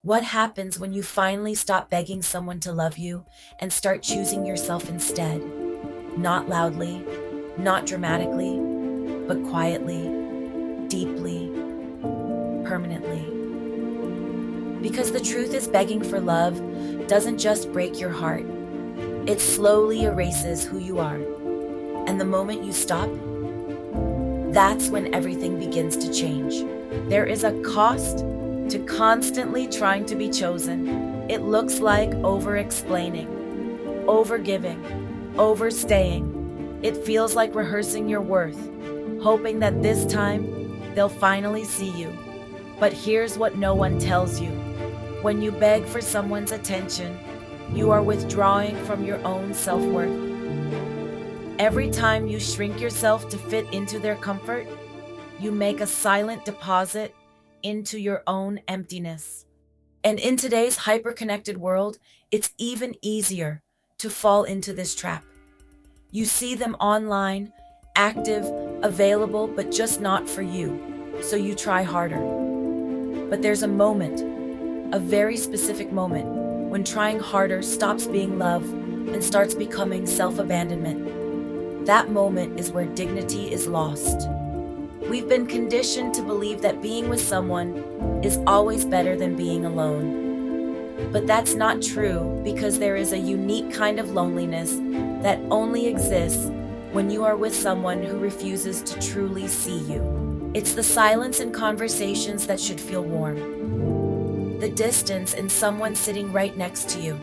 What happens when you finally stop begging someone to love you and start choosing yourself instead? Not loudly, not dramatically, but quietly, deeply, permanently. Because the truth is, begging for love doesn't just break your heart, it slowly erases who you are. And the moment you stop, that's when everything begins to change. There is a cost to constantly trying to be chosen. It looks like over-explaining, over-giving, overstaying. It feels like rehearsing your worth, hoping that this time they'll finally see you. But here's what no one tells you. When you beg for someone's attention, you are withdrawing from your own self-worth. Every time you shrink yourself to fit into their comfort, you make a silent deposit into your own emptiness. And in today's hyper-connected world, it's even easier to fall into this trap. You see them online, active, available, but just not for you, so you try harder. But there's a moment, a very specific moment, when trying harder stops being love and starts becoming self-abandonment. That moment is where dignity is lost. We've been conditioned to believe that being with someone is always better than being alone. But that's not true, because there is a unique kind of loneliness that only exists when you are with someone who refuses to truly see you. It's the silence in conversations that should feel warm. The distance in someone sitting right next to you.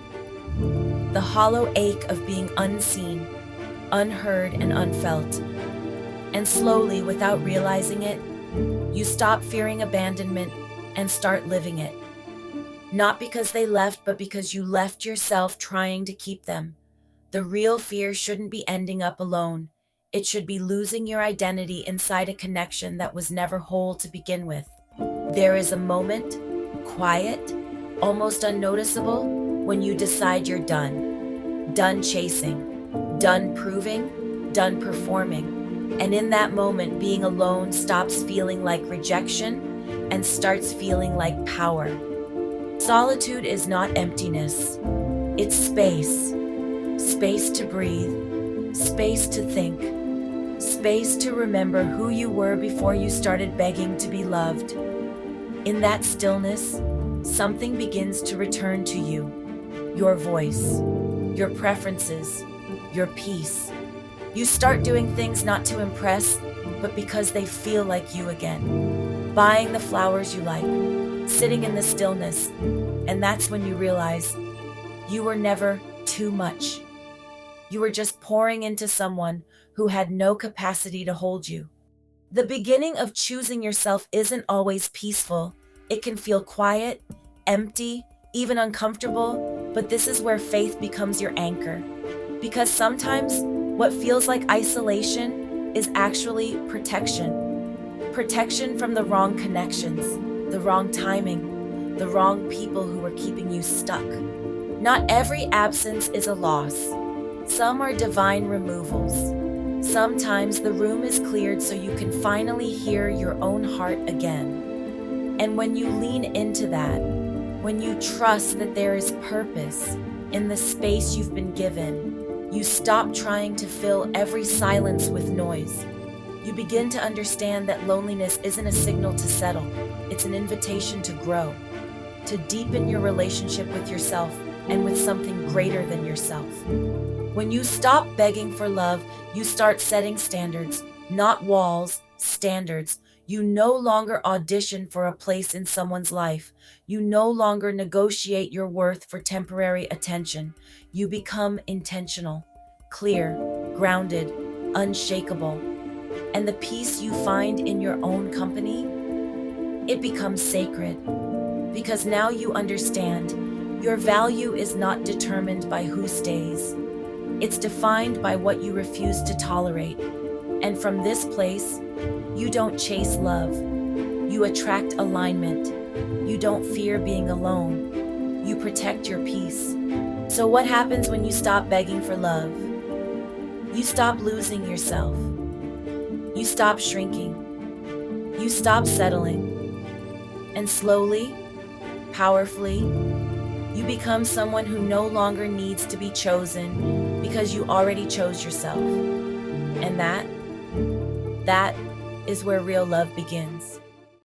The hollow ache of being unseen, unheard, and unfelt. And slowly, without realizing it, you stop fearing abandonment and start living it. Not because they left, but because you left yourself trying to keep them. The real fear shouldn't be ending up alone. It should be losing your identity inside a connection that was never whole to begin with. There is a moment, quiet, almost unnoticeable, when you decide you're done. Done chasing. Done proving, done performing. And in that moment, being alone stops feeling like rejection and starts feeling like power. Solitude is not emptiness. It's space. Space to breathe. Space to think. Space to remember who you were before you started begging to be loved. In that stillness, something begins to return to you. Your voice, your preferences, your peace. You start doing things not to impress, but because they feel like you again. Buying the flowers you like, sitting in the stillness, and that's when you realize you were never too much. You were just pouring into someone who had no capacity to hold you. The beginning of choosing yourself isn't always peaceful. It can feel quiet, empty, even uncomfortable, but this is where faith becomes your anchor. Because sometimes what feels like isolation is actually protection. Protection from the wrong connections, the wrong timing, the wrong people who are keeping you stuck. Not every absence is a loss. Some are divine removals. Sometimes the room is cleared so you can finally hear your own heart again. And when you lean into that, when you trust that there is purpose in the space you've been given, you stop trying to fill every silence with noise. You begin to understand that loneliness isn't a signal to settle. It's an invitation to grow, to deepen your relationship with yourself and with something greater than yourself. When you stop begging for love, you start setting standards, not walls, standards. You no longer audition for a place in someone's life. You no longer negotiate your worth for temporary attention. You become intentional, clear, grounded, unshakable. And the peace you find in your own company, it becomes sacred. Because now you understand your value is not determined by who stays. It's defined by what you refuse to tolerate. And from this place, you don't chase love. You attract alignment. You don't fear being alone. You protect your peace. So what happens when you stop begging for love? You stop losing yourself. You stop shrinking. You stop settling. And slowly, powerfully, you become someone who no longer needs to be chosen because you already chose yourself. And that is where real love begins.